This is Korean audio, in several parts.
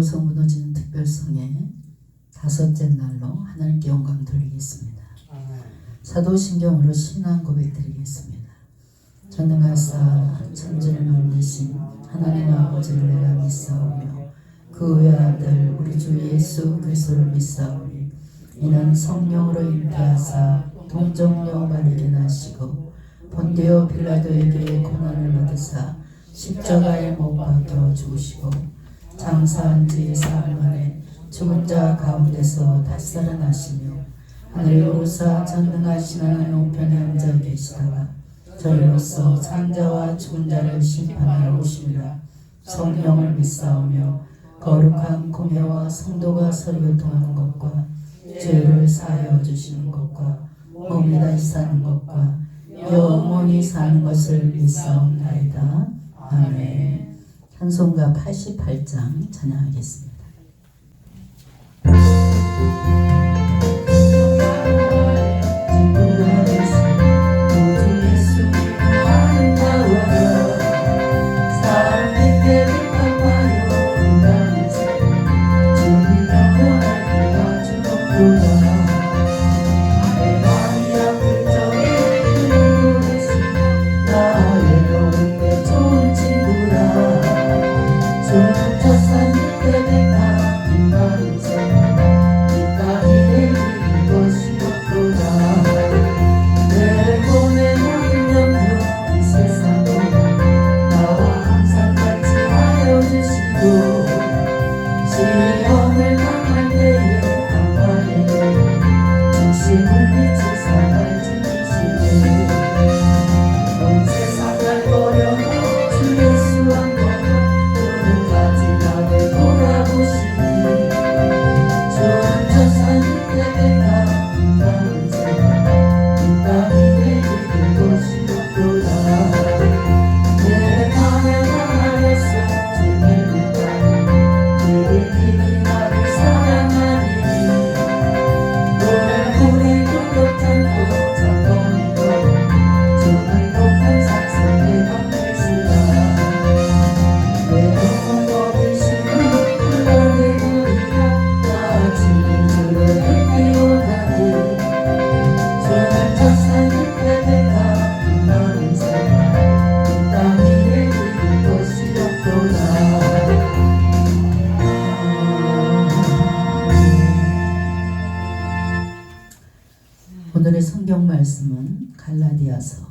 여리고성 무너지는 특별성의 다섯째 날로 하나님께 영광 돌리겠습니다. 사도신경으로 신앙 고백 드리겠습니다. 전능하사 천지를 만드신 하나님 아버지를 내가 믿사오며 그 외아들 우리 주 예수 그리스도를 믿사오니 이는 성령으로 잉태하사 동정녀 마리게 나시고 본디오 빌라도에게 고난을 받으사 십자가에 못 박혀 죽으시고 장사한 지 사흘 만에 죽은 자 가운데서 다시 살아나시며 하늘에 오르사 전능하신 하나님 우편에 앉아 계시다가 저희로서 산자와 죽은 자를 심판하러 오심이라. 성령을 믿사오며 거룩한 공회와 성도가 서로 교통하는 것과 죄를 사하여 주시는 것과 몸이 다시 사는 것과 영원히 사는 것을 믿사옵나이다. 아멘. 찬송가 88장 찬양하겠습니다. 오늘의 성경 말씀은 갈라디아서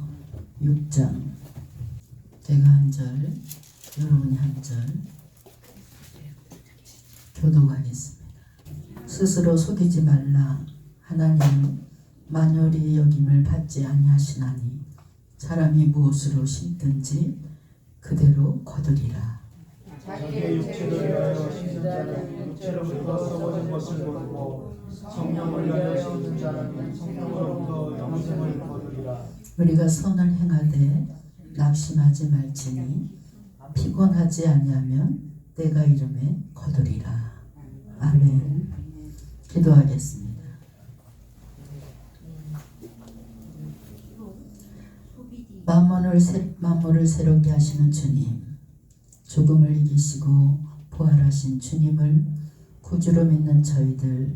6장. 제가 한 절, 여러분이 한 절 교독하겠습니다. 스스로 속이지 말라. 하나님은 만연히 여김을 받지 아니하시나니 사람이 무엇으로 심든지 그대로 거두리라. 자기의 육체를 위하여 심는 자는 육체로부터 썩어진 것을 거두고 성령을 위하여 심는 자는 성령으로부터 영생을 거두리라. 우리가 선을 행하되 낙심하지 말지니 피곤하지 아니하면 때가 이름에 거두리라. 아멘. 기도하겠습니다. 만물을 새롭게 하시는 주님, 죽음을 이기시고 부활하신 주님을 구주로 믿는 저희들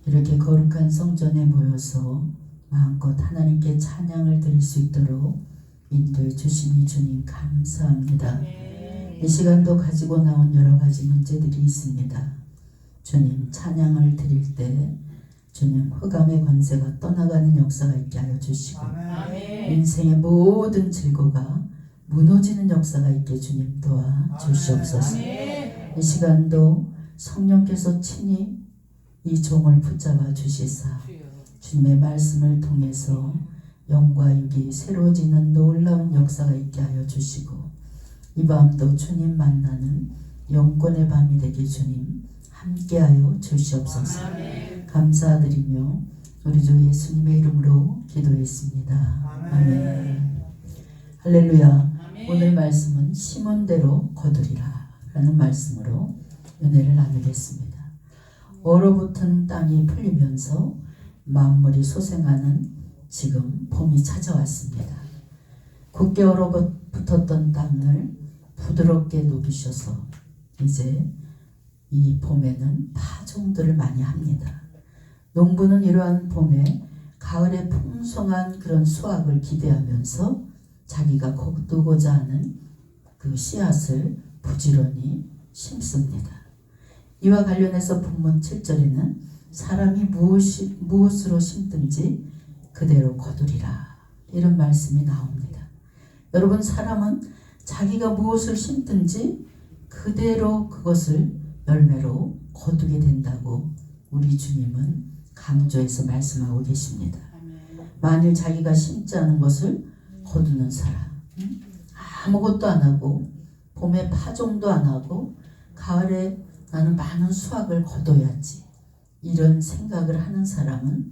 이렇게 거룩한 성전에 모여서 마음껏 하나님께 찬양을 드릴 수 있도록 인도해 주시니 주님 감사합니다. 이 시간도 가지고 나온 여러 가지 문제들이 있습니다. 주님 찬양을 드릴 때 주님 흑암의 권세가 떠나가는 역사가 있게 하여 주시고 인생의 모든 질고가 무너지는 역사가 있게 주님 도와 주시옵소서. 이 시간도 성령께서 친히 이 종을 붙잡아 주시사 주님의 말씀을 통해서 영과 육이 새로워지는 놀라운 역사가 있게 하여 주시고 이 밤도 주님 만나는 영권의 밤이 되게 주님 함께하여 주시옵소서. 감사드리며 우리 주 예수님의 이름으로 기도했습니다. 아멘. 할렐루야. 오늘 말씀은 심은 대로 거두리라 라는 말씀으로 은혜를 나누겠습니다. 얼어붙은 땅이 풀리면서 만물이 소생하는 지금 봄이 찾아왔습니다. 굳게 얼어붙었던 땅을 부드럽게 녹이셔서 이제 이 봄에는 파종들을 많이 합니다. 농부는 이러한 봄에 가을에 풍성한 그런 수확을 기대하면서 자기가 거두고자 하는 그 씨앗을 부지런히 심습니다. 이와 관련해서 본문 7절에는 사람이 무엇으로 심든지 그대로 거두리라, 이런 말씀이 나옵니다. 여러분, 사람은 자기가 무엇을 심든지 그대로 그것을 열매로 거두게 된다고 우리 주님은 강조해서 말씀하고 계십니다. 만일 자기가 심지 않은 것을 거두는 사람, 아무것도 안 하고 봄에 파종도 안 하고 가을에 나는 많은 수확을 거둬야지, 이런 생각을 하는 사람은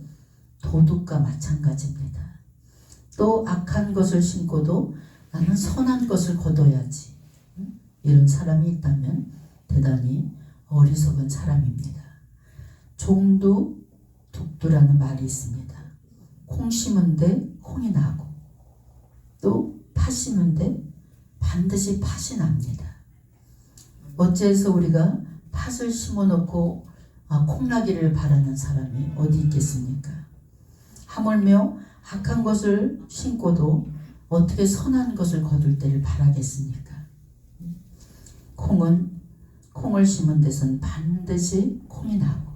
도둑과 마찬가지입니다. 또 악한 것을 심고도 나는 선한 것을 거둬야지, 이런 사람이 있다면 대단히 어리석은 사람입니다. 종도 독두라는 말이 있습니다. 콩 심은데 콩이 나고 또 팥 심은데 반드시 팥이 납니다. 어째서 우리가 팥을 심어놓고 콩나기를 바라는 사람이 어디 있겠습니까? 하물며 악한 것을 심고도 어떻게 선한 것을 거둘 때를 바라겠습니까? 콩을 심은 데서는 반드시 콩이 나고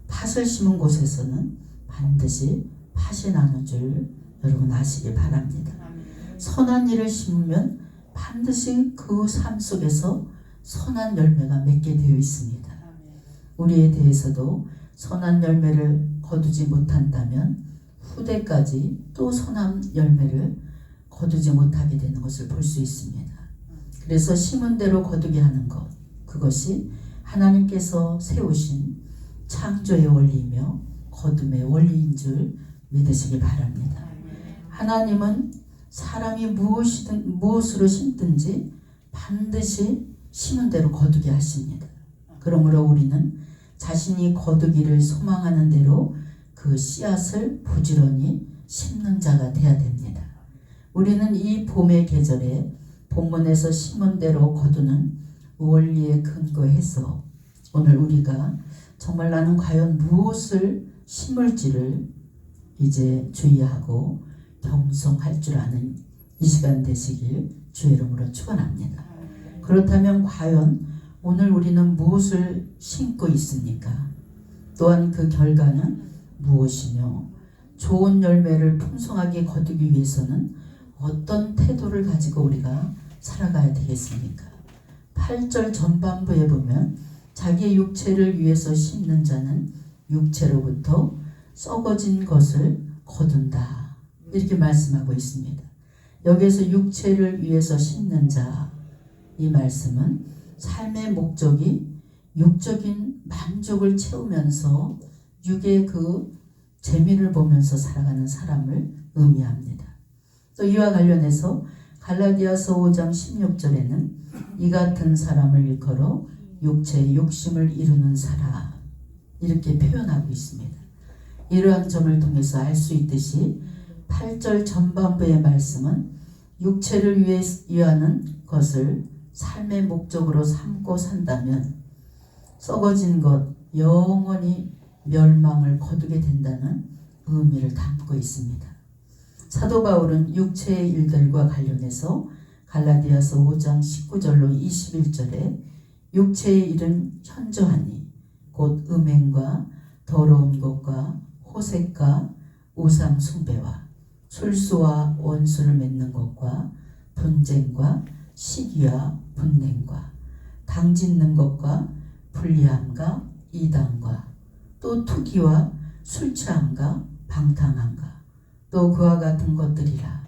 팥을 심은 곳에서는 반드시 팥이 나는 줄 여러분 아시기 바랍니다. 선한 일을 심으면 반드시 그 삶 속에서 선한 열매가 맺게 되어 있습니다. 우리에 대해서도 선한 열매를 거두지 못한다면 후대까지 또 선한 열매를 거두지 못하게 되는 것을 볼 수 있습니다. 그래서 심은 대로 거두게 하는 것, 그것이 하나님께서 세우신 창조의 원리이며 거둠의 원리인 줄 믿으시기 바랍니다. 하나님은 사람이 무엇으로 심든지 반드시 심은 대로 거두게 하십니다. 그러므로 우리는 자신이 거두기를 소망하는 대로 그 씨앗을 부지런히 심는 자가 되어야 됩니다. 우리는 이 봄의 계절에 본문에서 심은 대로 거두는 원리에 근거해서 오늘 우리가 정말 나는 과연 무엇을 심을지를 이제 주의하고 경성할 줄 아는 이 시간 되시길 주의 이름으로 축원합니다. 그렇다면 과연 오늘 우리는 무엇을 심고 있습니까? 또한 그 결과는 무엇이며 좋은 열매를 풍성하게 거두기 위해서는 어떤 태도를 가지고 우리가 살아가야 되겠습니까? 8절 전반부에 보면 자기의 육체를 위해서 심는 자는 육체로부터 썩어진 것을 거둔다, 이렇게 말씀하고 있습니다. 여기에서 육체를 위해서 심는 자, 이 말씀은 삶의 목적이 육적인 만족을 채우면서 육의 그 재미를 보면서 살아가는 사람을 의미합니다. 또 이와 관련해서 갈라디아서 5장 16절에는 이 같은 사람을 일컬어 육체의 욕심을 이루는 사람, 이렇게 표현하고 있습니다. 이러한 점을 통해서 알 수 있듯이 8절 전반부의 말씀은 육체를 위하는 것을 삶의 목적으로 삼고 산다면 썩어진 것, 영원히 멸망을 거두게 된다는 의미를 담고 있습니다. 사도 바울은 육체의 일들과 관련해서 갈라디아서 5장 19절로 21절에 육체의 일은 현저하니 곧 음행과 더러운 것과 호색과 우상 숭배와 술수와 원수를 맺는 것과 분쟁과 시기와 분냉과 당짓는 것과 불리함과 이단과 또 투기와 술취함과 방탕함과 또 그와 같은 것들이라.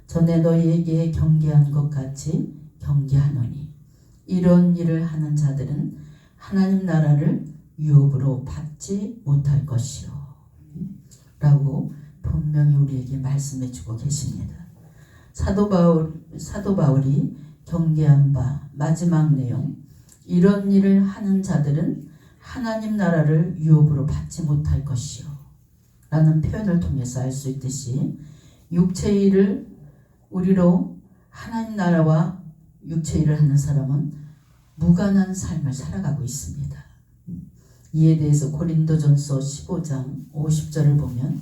전에 너희에게 경계한 것 같이 경계하노니 이런 일을 하는 자들은 하나님 나라를 유업으로 받지 못할 것이요, 라고 분명히 우리에게 말씀해 주고 계십니다. 사도 바울이 경계한 바 마지막 내용, 이런 일을 하는 자들은 하나님 나라를 유업으로 받지 못할 것이요, 라는 표현을 통해서 알 수 있듯이 육체의 일을 우리로 하나님 나라와 육체의 일을 하는 사람은 무관한 삶을 살아가고 있습니다. 이에 대해서 고린도전서 15장 50절을 보면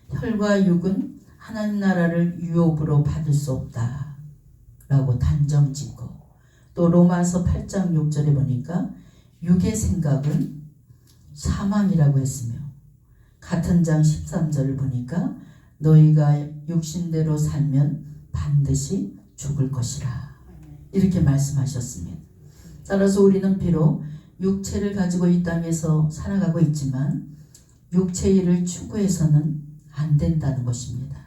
혈과 육은 하나님 나라를 유업으로 받을 수 없다 라고 단정짓고, 또 로마서 8장 6절에 보니까 육의 생각은 사망이라고 했으며, 같은 장 13절을 보니까 너희가 육신대로 살면 반드시 죽을 것이라 이렇게 말씀하셨습니다. 따라서 우리는 비록 육체를 가지고 이 땅에서 살아가고 있지만 육체의 일을 추구해서는 안 된다는 것입니다.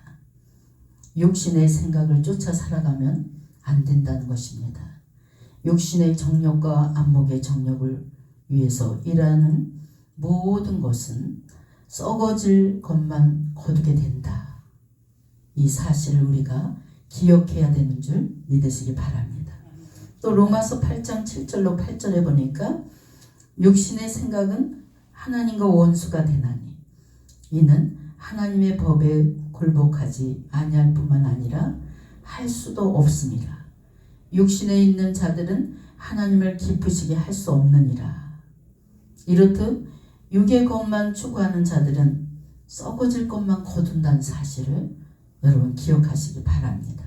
육신의 생각을 쫓아 살아가면 안 된다는 것입니다. 육신의 정욕과 안목의 정욕을 위해서 일하는 모든 것은 썩어질 것만 거두게 된다. 이 사실을 우리가 기억해야 되는 줄 믿으시기 바랍니다. 또 로마서 8장 7절로 8절에 보니까 육신의 생각은 하나님과 원수가 되나니 이는 하나님의 법에 굴복하지 아니할 뿐만 아니라 할 수도 없습니다. 육신에 있는 자들은 하나님을 기쁘시게 할 수 없느니라. 이렇듯 육의 것만 추구하는 자들은 썩어질 것만 거둔다는 사실을 여러분 기억하시기 바랍니다.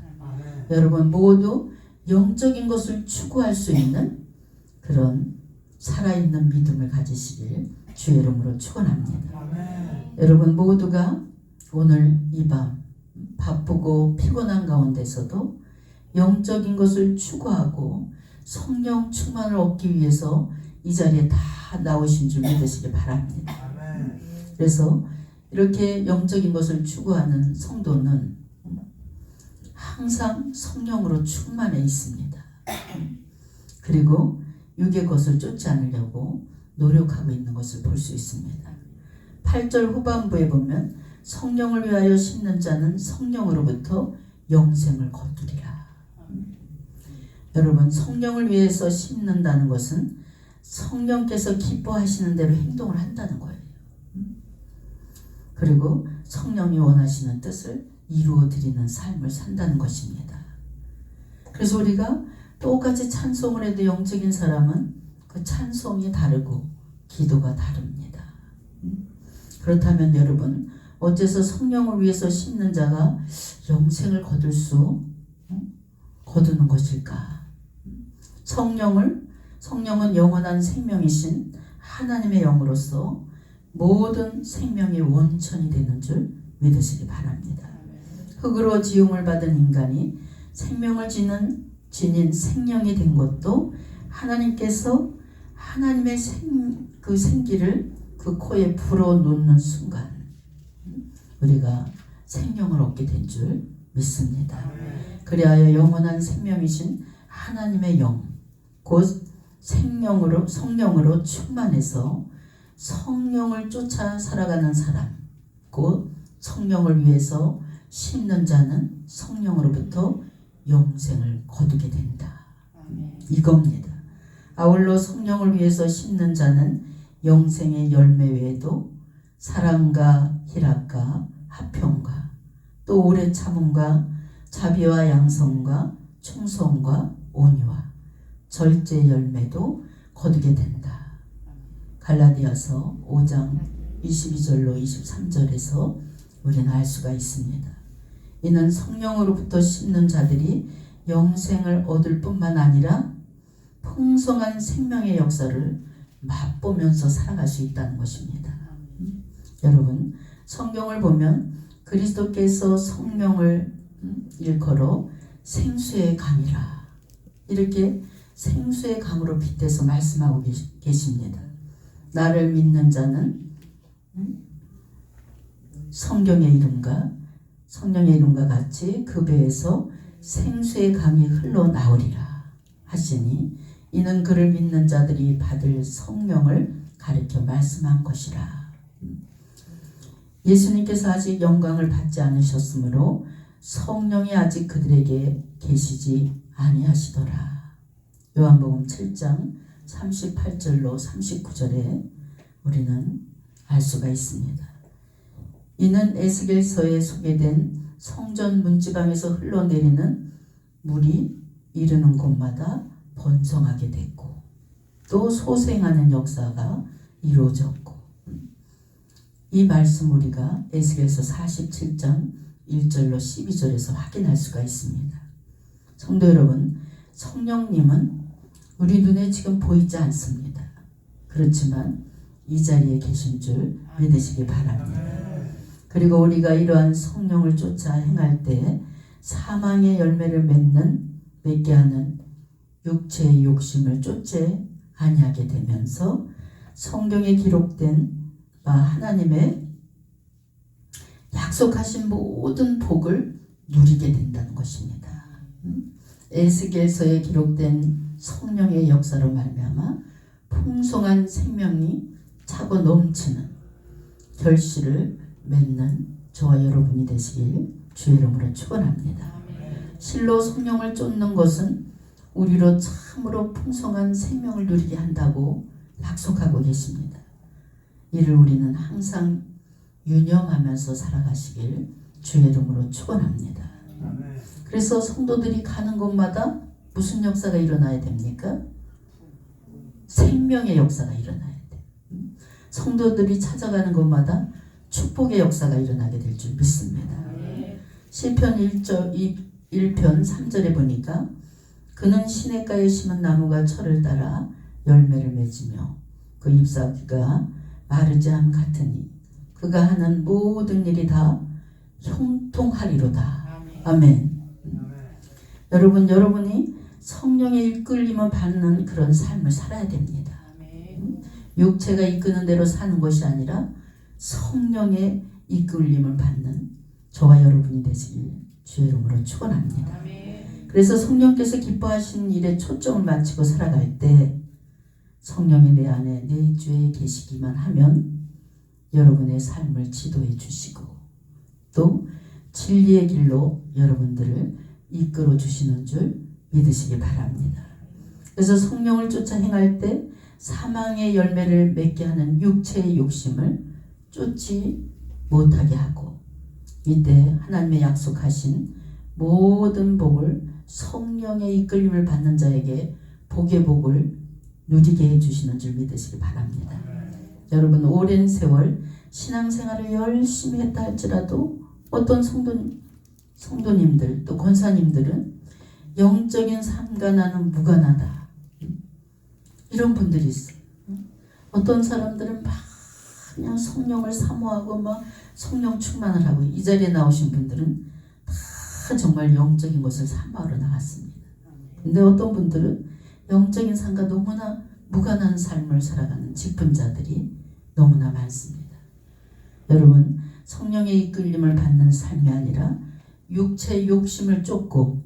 여러분 모두 영적인 것을 추구할 수 있는 그런 살아있는 믿음을 가지시길 주의 이름으로 축원합니다. 여러분 모두가 오늘 이 밤 바쁘고 피곤한 가운데서도 영적인 것을 추구하고 성령 충만을 얻기 위해서 이 자리에 다 나오신 줄 믿으시기 바랍니다. 그래서 이렇게 영적인 것을 추구하는 성도는 항상 성령으로 충만해 있습니다. 그리고 육의 것을 쫓지 않으려고 노력하고 있는 것을 볼 수 있습니다. 8절 후반부에 보면 성령을 위하여 심는 자는 성령으로부터 영생을 거두리라. 여러분 성령을 위해서 심는다는 것은 성령께서 기뻐하시는 대로 행동을 한다는 거예요. 그리고 성령이 원하시는 뜻을 이루어 드리는 삶을 산다는 것입니다. 그래서 우리가 똑같이 찬송을 해도 영적인 사람은 그 찬송이 다르고 기도가 다릅니다. 그렇다면 여러분 어째서 성령을 위해서 심는 자가 영생을 거두는 것일까? 성령은 영원한 생명이신 하나님의 영으로서 모든 생명의 원천이 되는 줄 믿으시기 바랍니다. 흙으로 지음을 받은 인간이 생명을 지닌 생명이 된 것도 하나님께서 하나님의 그 생기를 그 코에 불어넣는 순간 우리가 생명을 얻게 된 줄 믿습니다. 그리하여 영원한 생명이신 하나님의 영, 곧 성령으로 충만해서 성령을 쫓아 살아가는 사람, 곧 성령을 위해서 심는 자는 성령으로부터 영생을 거두게 된다. 이겁니다. 아울러 성령을 위해서 심는 자는 영생의 열매 외에도 사랑과 희락과 화평과 또 오래 참음과 자비와 양성과 충성과 온유와 절제 열매도 거두게 된다. 갈라디아서 5장 22절로 23절에서 우리는 알 수가 있습니다. 이는 성령으로부터 심는 자들이 영생을 얻을 뿐만 아니라 풍성한 생명의 역사를 맛보면서 살아갈 수 있다는 것입니다. 여러분 성경을 보면 그리스도께서 성령을 일컬어 생수의 강이라 이렇게 생수의 강으로 빗대서 말씀하고 계십니다. 나를 믿는 자는 성령의 이름과 같이 그 배에서 생수의 강이 흘러나오리라 하시니 이는 그를 믿는 자들이 받을 성령을 가리켜 말씀한 것이라. 예수님께서 아직 영광을 받지 않으셨으므로 성령이 아직 그들에게 계시지 아니하시더라. 요한복음 7장 38절로 39절에 우리는 알 수가 있습니다. 이는 에스겔서에 소개된 성전 문지방에서 흘러내리는 물이 이르는 곳마다 번성하게 됐고 또 소생하는 역사가 이루어졌고, 이 말씀 우리가 에스겔서 47장 1절로 12절에서 확인할 수가 있습니다. 성도 여러분, 성령님은 우리 눈에 지금 보이지 않습니다. 그렇지만 이 자리에 계신 줄 믿으시기 바랍니다. 그리고 우리가 이러한 성령을 쫓아 행할 때 사망의 열매를 맺게 하는 육체의 욕심을 쫓지 아니하게 되면서 성경에 기록된 하나님의 약속하신 모든 복을 누리게 된다는 것입니다. 에스겔서에 기록된 성령의 역사로 말미암아 풍성한 생명이 차고 넘치는 결실을 맺는 저와 여러분이 되시길 주의 이름으로 축원합니다. 실로 성령을 쫓는 것은 우리로 참으로 풍성한 생명을 누리게 한다고 약속하고 계십니다. 이를 우리는 항상 유념하면서 살아가시길 주의 이름으로 축원합니다. 그래서 성도들이 가는 곳마다 무슨 역사가 일어나야 됩니까? 생명의 역사가 일어나야 돼요. 성도들이 찾아가는 곳마다 축복의 역사가 일어나게 될 줄 믿습니다. 시편 1편 3절에 보니까 그는 시냇가에 심은 나무가 철을 따라 열매를 맺으며 그 잎사귀가 마르지 않음 같으니 그가 하는 모든 일이 다 형통하리로다. 아멘. 여러분, 여러분이 성령의 이끌림을 받는 그런 삶을 살아야 됩니다. 육체가 이끄는 대로 사는 것이 아니라 성령의 이끌림을 받는 저와 여러분이 되시길 주의 이름으로 축원합니다. 그래서 성령께서 기뻐하신 일에 초점을 맞추고 살아갈 때 성령이 내 안에 내주에 계시기만 하면 여러분의 삶을 지도해 주시고 또 진리의 길로 여러분들을 이끌어 주시는 줄 믿으시기 바랍니다. 그래서 성령을 쫓아 행할 때 사망의 열매를 맺게 하는 육체의 욕심을 쫓지 못하게 하고 이때 하나님의 약속하신 모든 복을 성령의 이끌림을 받는 자에게 복의 복을 누리게 해주시는 줄 믿으시기 바랍니다. 여러분, 오랜 세월 신앙생활을 열심히 했다 할지라도 어떤 성도님들 또 권사님들은 영적인 삶과 나는 무관하다 이런 분들이 있어요. 어떤 사람들은 막 그냥 성령을 사모하고 막 성령 충만을 하고 이 자리에 나오신 분들은 다 정말 영적인 것을 사모하러 나갔습니다. 근데 어떤 분들은 영적인 삶과 너무나 무관한 삶을 살아가는 직분자들이 너무나 많습니다. 여러분, 성령의 이끌림을 받는 삶이 아니라 육체의 욕심을 쫓고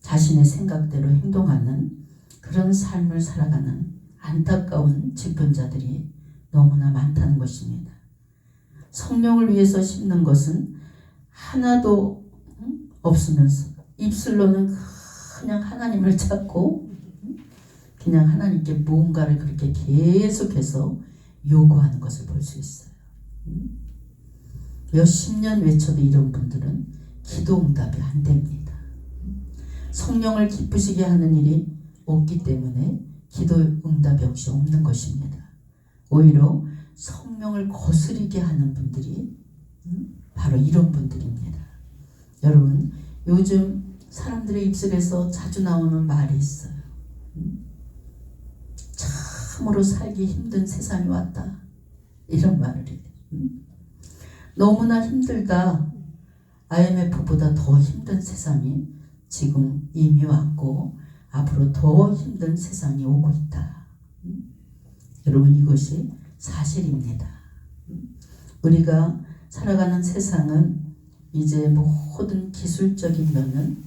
자신의 생각대로 행동하는 그런 삶을 살아가는 안타까운 직분자들이 너무나 많다는 것입니다. 성령을 위해서 심는 것은 하나도 없으면서 입술로는 그냥 하나님을 찾고 그냥 하나님께 무언가를 그렇게 계속해서 요구하는 것을 볼 수 있어요. 몇십 년 외쳐도 이런 분들은 기도 응답이 안 됩니다. 성령을 기쁘시게 하는 일이 없기 때문에 기도 응답 역시 없는 것입니다. 오히려 성령을 거스리게 하는 분들이 바로 이런 분들입니다. 여러분, 요즘 사람들의 입술에서 자주 나오는 말이 있어요. 참으로 살기 힘든 세상이 왔다. 이런 말을 해요. 너무나 힘들다. IMF보다 더 힘든 세상이 지금 이미 왔고 앞으로 더 힘든 세상이 오고 있다. 여러분, 이것이 사실입니다. 우리가 살아가는 세상은 이제 모든 기술적인 면은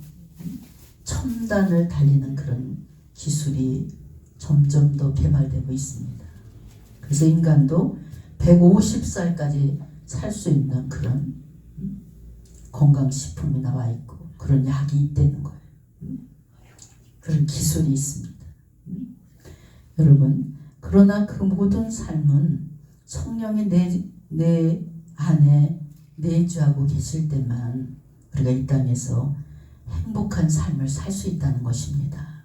첨단을 달리는 그런 기술이 점점 더 개발되고 있습니다. 그래서 인간도 150살까지 살 수 있는 그런 건강식품이 나와 있고 그런 약이 있다는 거예요. 그런 기술이 있습니다. 여러분, 그러나 그 모든 삶은 성령이 내 안에 내주하고 계실 때만 우리가 이 땅에서 행복한 삶을 살 수 있다는 것입니다.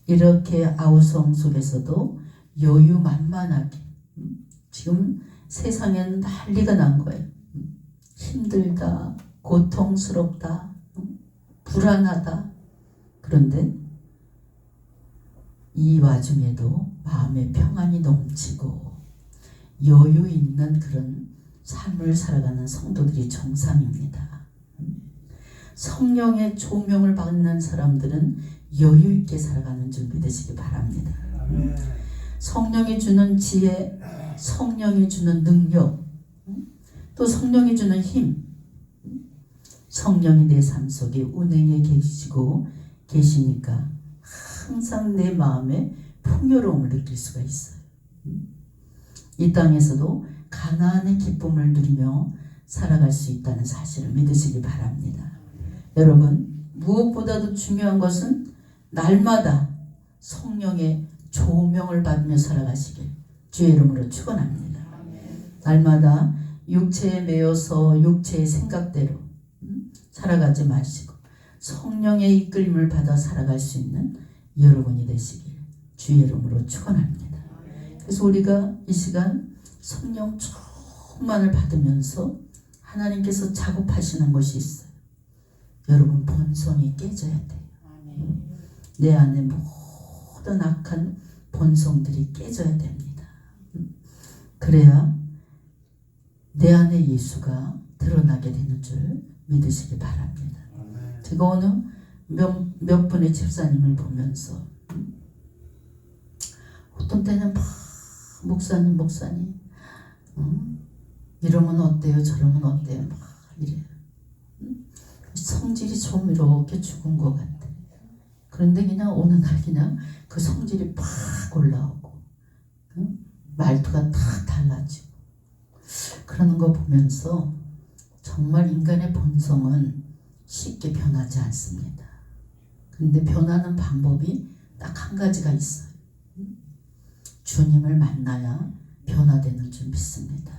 이렇게 아우성 속에서도 여유만만하게 지금 세상에는 난리가 난 거예요. 힘들다, 고통스럽다, 불안하다. 그런데 이 와중에도 마음의 평안이 넘치고 여유 있는 그런 삶을 살아가는 성도들이 정상입니다. 성령의 조명을 받는 사람들은 여유 있게 살아가는 줄 믿으시기 바랍니다. 성령이 주는 지혜, 성령이 주는 능력, 또 성령이 주는 힘, 성령이 내 삶 속에 운행해 계시니까 항상 내 마음에 풍요로움을 느낄 수가 있어요. 이 땅에서도 가나안의 기쁨을 누리며 살아갈 수 있다는 사실을 믿으시기 바랍니다. 여러분, 무엇보다도 중요한 것은 날마다 성령의 조명을 받으며 살아가시길 주의 이름으로 축원합니다. 날마다 육체에 매여서 육체의 생각대로 살아가지 마시고 성령의 이끌림을 받아 살아갈 수 있는 여러분이 되시길 주의 이름으로 축원합니다. 그래서 우리가 이 시간 성령 충만을 받으면서 하나님께서 작업하시는 것이 있어요. 여러분, 본성이 깨져야 돼요. 내 안에 모든 악한 본성들이 깨져야 됩니다. 그래야 내 안에 예수가 드러나게 되는 줄 믿으시기 바랍니다. 제가 오늘 몇 분의 집사님을 보면서 어떤 때는 막 목사님 이러면 어때요? 저러면 어때요? 막 이래요. 성질이 좀 이렇게 죽은 것 같아. 그런데 그냥 어느 날 그냥 그 성질이 팍 올라오고 말투가 탁 달라지고 그러는 거 보면서 정말 인간의 본성은 쉽게 변하지 않습니다. 그런데 변하는 방법이 딱 한 가지가 있어요. 주님을 만나야 변화되는 줄 믿습니다.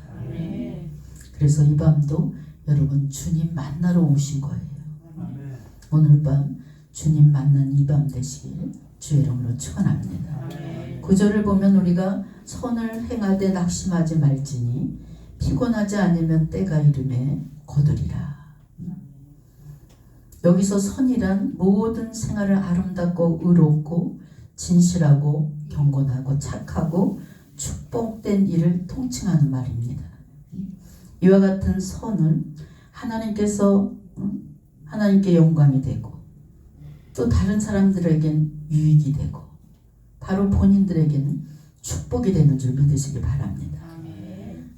그래서 이 밤도 여러분 주님 만나러 오신 거예요. 오늘 밤 주님 만난 이 밤 되시길 주의 이름으로 축원합니다. 구절을 보면 우리가 선을 행하되 낙심하지 말지니 피곤하지 않으면 때가 이르매 거두리라. 여기서 선이란 모든 생활을 아름답고 의롭고 진실하고 경건하고 착하고 축복된 일을 통칭하는 말입니다. 이와 같은 선은 하나님께 영광이 되고 또 다른 사람들에겐 유익이 되고 바로 본인들에게는 축복이 되는 줄 믿으시기 바랍니다.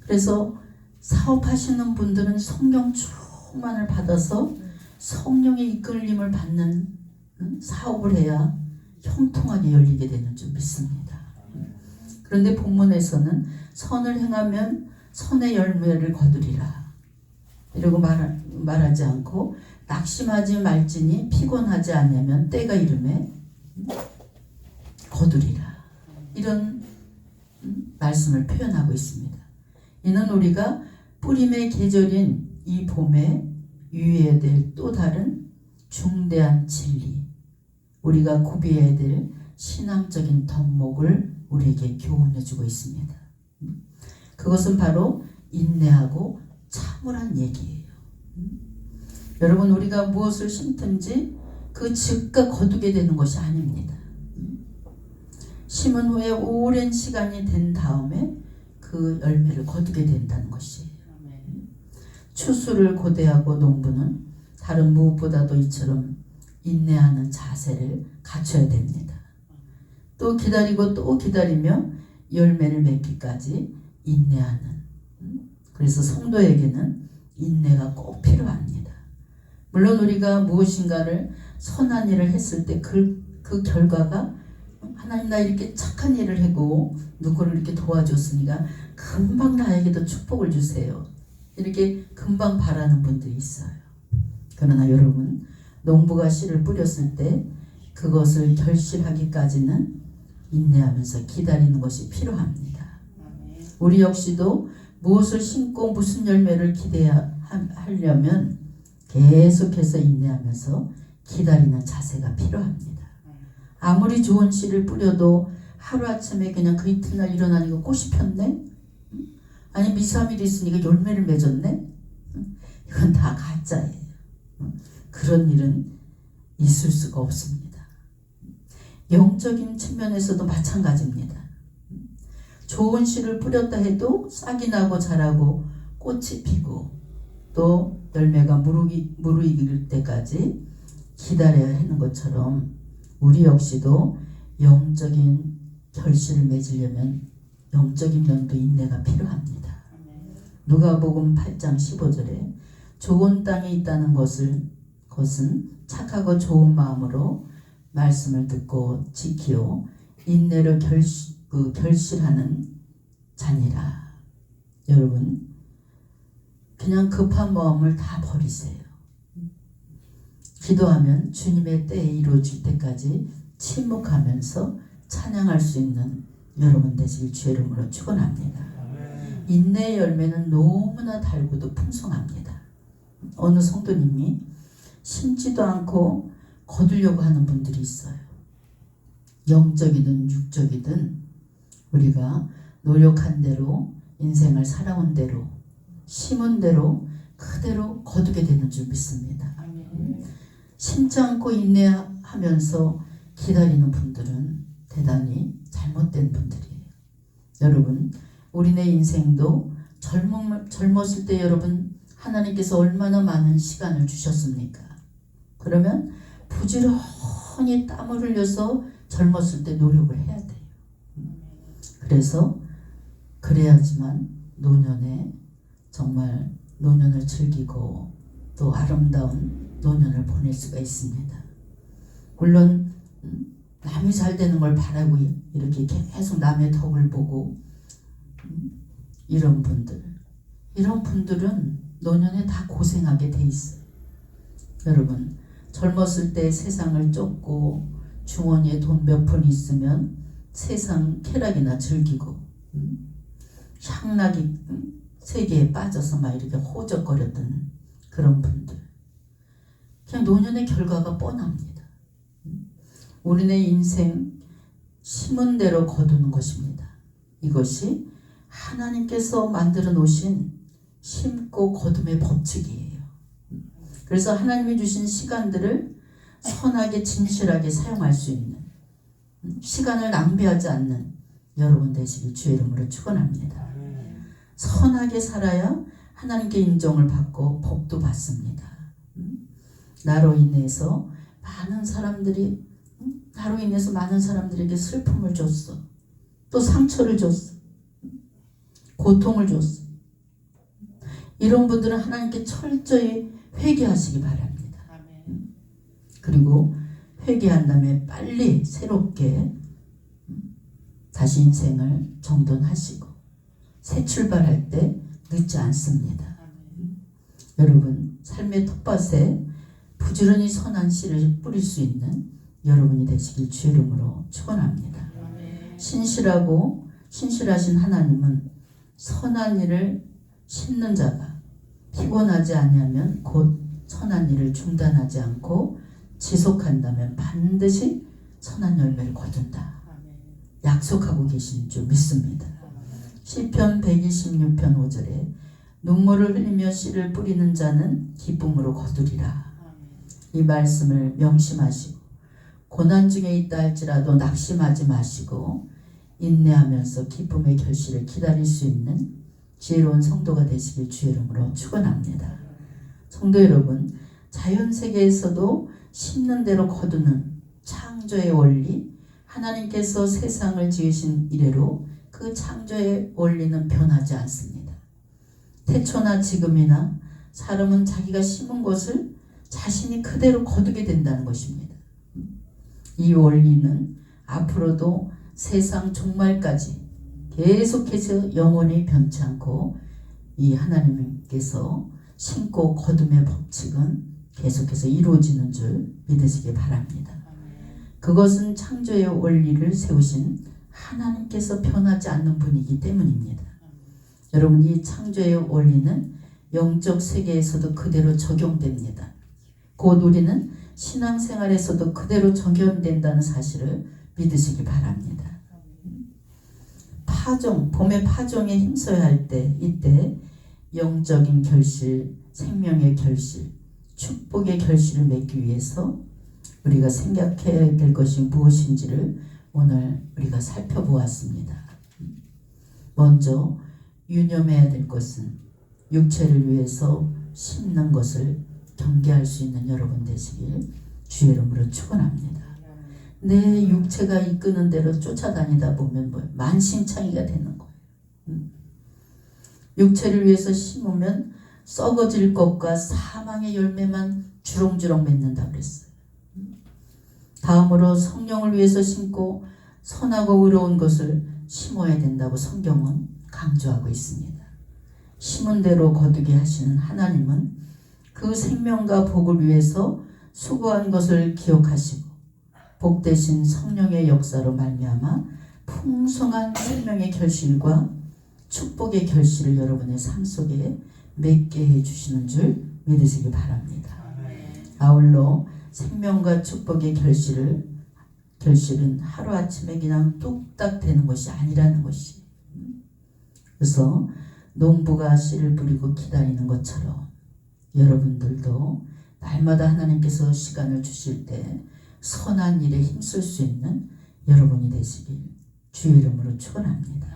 그래서 사업하시는 분들은 성령 충만을 받아서 성령의 이끌림을 받는 사업을 해야 형통하게 열리게 되는 줄 믿습니다. 그런데 본문에서는 선을 행하면 선의 열매를 거두리라 이러고 말하지 않고 낙심하지 말지니 피곤하지 않으면 때가 이르매 거두리라 이런 말씀을 표현하고 있습니다. 이는 우리가 뿌림의 계절인 이 봄에 유의해야 될 또 다른 중대한 진리, 우리가 구비해야 될 신앙적인 덕목을 우리에게 교훈해주고 있습니다. 그것은 바로 인내하고 참으란 얘기예요. 여러분, 우리가 무엇을 심든지 그 즉각 거두게 되는 것이 아닙니다. 심은 후에 오랜 시간이 된 다음에 그 열매를 거두게 된다는 것이에요. 추수를 고대하고 농부는 다른 무엇보다도 이처럼 인내하는 자세를 갖춰야 됩니다. 또 기다리고 또 기다리며 열매를 맺기까지 인내하는, 그래서 성도에게는 인내가 꼭 필요합니다. 물론 우리가 무엇인가를 선한 일을 했을 때 그 결과가 하나님 나 이렇게 착한 일을 하고 누구를 이렇게 도와줬으니까 금방 나에게도 축복을 주세요. 이렇게 금방 바라는 분들이 있어요. 그러나 여러분, 농부가 씨를 뿌렸을 때 그것을 결실하기까지는 인내하면서 기다리는 것이 필요합니다. 우리 역시도 무엇을 심고 무슨 열매를 기대하려면 계속해서 인내하면서 기다리는 자세가 필요합니다. 아무리 좋은 씨를 뿌려도 하루아침에 그냥 그 이튿날 일어나니까 꽃이 폈네? 아니 2, 3일 있으니까 열매를 맺었네? 이건 다 가짜예요. 그런 일은 있을 수가 없습니다. 영적인 측면에서도 마찬가지입니다. 좋은 씨를 뿌렸다 해도 싹이 나고 자라고 꽃이 피고 또 열매가 무르익을 때까지 기다려야 하는 것처럼 우리 역시도 영적인 결실을 맺으려면 영적인 면도 인내가 필요합니다. 누가복음 8장 15절에 좋은 땅에 있다는 것은 착하고 좋은 마음으로 말씀을 듣고 지키어 인내로 결실하는 자니라. 여러분 그냥 급한 마음을 다 버리세요. 기도하면 주님의 때에 이루어질 때까지 침묵하면서 찬양할 수 있는 여러분 되시길 주의 이름으로 축원합니다. 인내의 열매는 너무나 달고도 풍성합니다. 어느 성도님이 심지도 않고 거두려고 하는 분들이 있어요. 영적이든 육적이든 우리가 노력한 대로 인생을 살아온 대로 심은 대로 그대로 거두게 되는 줄 믿습니다. 심지 않고 인내하면서 기다리는 분들은 대단히 잘못된 분들이에요. 여러분 우리네 인생도 젊었을 때 여러분 하나님께서 얼마나 많은 시간을 주셨습니까? 그러면 부지런히 땀을 흘려서 젊었을 때 노력을 해야 돼요. 그래서 그래야지만 노년에 정말 노년을 즐기고 또 아름다운 노년을 보낼 수가 있습니다. 물론 남이 잘 되는 걸 바라고 이렇게 계속 남의 덕을 보고 이런 분들은 노년에 다 고생하게 돼 있어요. 여러분 젊었을 때 세상을 쫓고 주머니에 돈 몇 푼 있으면 세상 쾌락이나 즐기고 향락이 세계에 빠져서 막 이렇게 호적거렸던 그런 분들 그냥 노년의 결과가 뻔합니다. 우리네 인생 심은 대로 거두는 것입니다. 이것이 하나님께서 만들어 놓으신 심고 거둠의 법칙이에요. 그래서 하나님이 주신 시간들을 선하게 진실하게 사용할 수 있는 시간을 낭비하지 않는 여러분 되시길 주의 이름으로 축원합니다. 선하게 살아야 하나님께 인정을 받고 복도 받습니다. 나로 인해서 많은 사람들에게 슬픔을 줬어. 또 상처를 줬어. 고통을 줬어. 이런 분들은 하나님께 철저히 회개하시기 바랍니다. 그리고 회개한 다음에 빨리 새롭게 다시 인생을 정돈하시고 새 출발할 때 늦지 않습니다. 여러분 삶의 텃밭에 부지런히 선한 씨를 뿌릴 수 있는 여러분이 되시길 주의 이름으로 축원합니다. 신실하신 하나님은 선한 일을 심는 자가 피곤하지 아니하면 곧 선한 일을 중단하지 않고 지속한다면 반드시 선한 열매를 거둔다. 약속하고 계신 줄 믿습니다. 시편 126편 5절에 눈물을 흘리며 씨를 뿌리는 자는 기쁨으로 거두리라. 이 말씀을 명심하시고 고난 중에 있다 할지라도 낙심하지 마시고 인내하면서 기쁨의 결실을 기다릴 수 있는 지혜로운 성도가 되시길 주의 이름으로 축원합니다. 성도 여러분, 자연세계에서도 심는 대로 거두는 창조의 원리, 하나님께서 세상을 지으신 이래로 그 창조의 원리는 변하지 않습니다. 태초나 지금이나 사람은 자기가 심은 것을 자신이 그대로 거두게 된다는 것입니다. 이 원리는 앞으로도 세상 종말까지 계속해서 영원히 변치 않고 이 하나님께서 심고 거둠의 법칙은 계속해서 이루어지는 줄 믿으시기 바랍니다. 그것은 창조의 원리를 세우신 하나님께서 변하지 않는 분이기 때문입니다. 여러분 이 창조의 원리는 영적 세계에서도 그대로 적용됩니다. 곧 우리는 신앙생활에서도 그대로 적용된다는 사실을 믿으시기 바랍니다. 파종, 봄의 파종에 힘써야 할 때, 이때 영적인 결실, 생명의 결실, 축복의 결실을 맺기 위해서 우리가 생각해야 될 것이 무엇인지를 오늘 우리가 살펴보았습니다. 먼저 유념해야 될 것은 육체를 위해서 심는 것을 경계할 수 있는 여러분 되시길 주의 이름으로 축원합니다. 내 육체가 이끄는 대로 쫓아다니다 보면 만신창이가 되는 거예요. 육체를 위해서 심으면 썩어질 것과 사망의 열매만 주렁주렁 맺는다 그랬어요. 다음으로 성령을 위해서 심고 선하고 의로운 것을 심어야 된다고 성경은 강조하고 있습니다. 심은 대로 거두게 하시는 하나님은 그 생명과 복을 위해서 수고한 것을 기억하시고 복되신 성령의 역사로 말미암아 풍성한 생명의 결실과 축복의 결실을 여러분의 삶 속에 맺게 해주시는 줄 믿으시기 바랍니다. 아울러 생명과 축복의 결실은 하루아침에 그냥 뚝딱 되는 것이 아니라는 것이. 그래서 농부가 씨를 뿌리고 기다리는 것처럼 여러분들도 날마다 하나님께서 시간을 주실 때 선한 일에 힘쓸 수 있는 여러분이 되시길 주의 이름으로 축원합니다.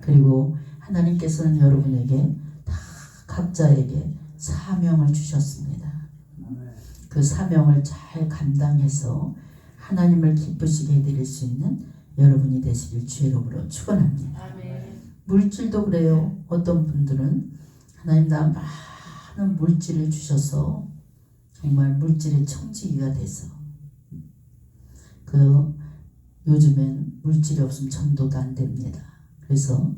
그리고 하나님께서는 여러분에게 다 각자에게 사명을 주셨습니다. 그 사명을 잘 감당해서 하나님을 기쁘시게 해드릴 수 있는 여러분이 되시길 주의 이름으로 축원합니다. 물질도 그래요. 어떤 분들은 하나님 나 많은 물질을 주셔서 정말 물질의 청지기가 돼서 요즘엔 물질이 없으면 전도도 안 됩니다. 그래서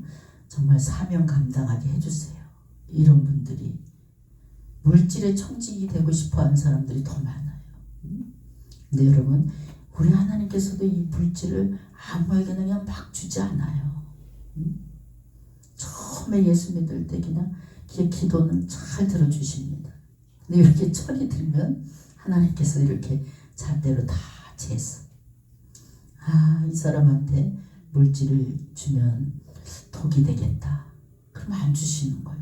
정말 사명 감당하게 해주세요. 이런 분들이 물질의 청지기 되고 싶어하는 사람들이 더 많아요. 근데 여러분 우리 하나님께서도 이 물질을 아무에게나 그냥 막 주지 않아요. 처음에 예수 믿을 때 그냥 기도는 잘 들어주십니다. 근데 이렇게 철이 들면 하나님께서 이렇게 잣대로 다 재서 이 사람한테 물질을 주면 독이 되겠다. 그럼 안 주시는 거예요.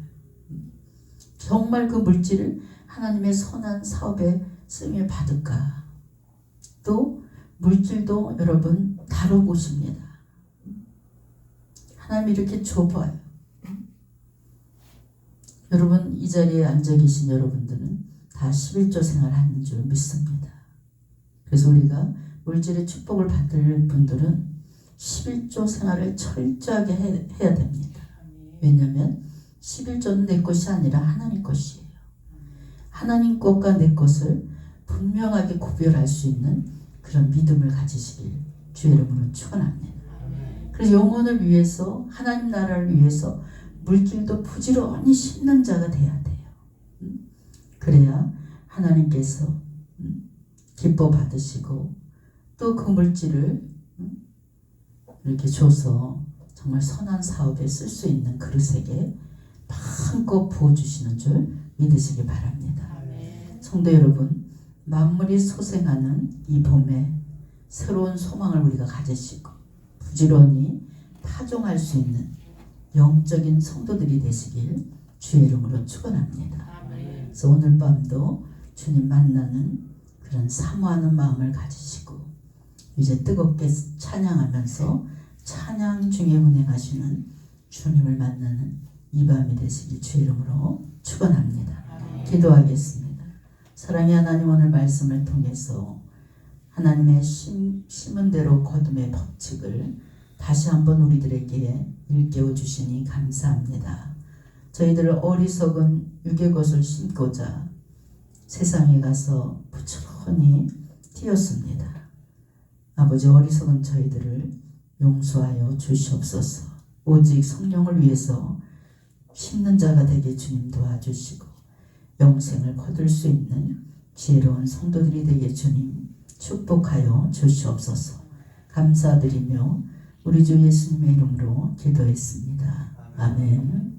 정말 그 물질을 하나님의 선한 사업에 쓰임을 받을까? 또 물질도 여러분 다뤄보십니다. 하나님이 이렇게 줘봐요. 여러분 이 자리에 앉아 계신 여러분들은 다 11조 생활하는 줄 믿습니다. 그래서 우리가 물질의 축복을 받을 분들은 11조 생활을 철저하게 해야 됩니다. 왜냐하면 11조는 내 것이 아니라 하나님 것이에요. 하나님 것과 내 것을 분명하게 구별할 수 있는 그런 믿음을 가지시길 주의 이름으로 축원합니다. 그래서 영혼을 위해서 하나님 나라를 위해서 물질도 부지런히 심는 자가 돼야 돼요. 그래야 하나님께서 기뻐 받으시고 또 그 물질을 이렇게 줘서 정말 선한 사업에 쓸 수 있는 그릇에게 마음껏 부어주시는 줄 믿으시기 바랍니다. 성도 여러분, 만물이 소생하는 이 봄에 새로운 소망을 우리가 가지시고 부지런히 파종할 수 있는 영적인 성도들이 되시길 주의 이름으로 축원합니다. 그래서 오늘 밤도 주님 만나는 그런 사모하는 마음을 가지시고 이제 뜨겁게 찬양하면서 찬양 중에 운행하시는 주님을 만나는 이 밤이 되시길 주의 이름으로 축원합니다. 기도하겠습니다. 사랑의 하나님, 오늘 말씀을 통해서 하나님의 심은 대로 거둠의 법칙을 다시 한번 우리들에게 일깨워 주시니 감사합니다. 저희들 어리석은 육의 것을 심고자 세상에 가서 부지런히 뛰었습니다. 아버지, 어리석은 저희들을 용서하여 주시옵소서. 오직 성령을 위해서 심는 자가 되게 주님 도와주시고 영생을 거둘 수 있는 지혜로운 성도들이 되게 주님 축복하여 주시옵소서. 감사드리며 우리 주 예수님의 이름으로 기도했습니다. 아멘.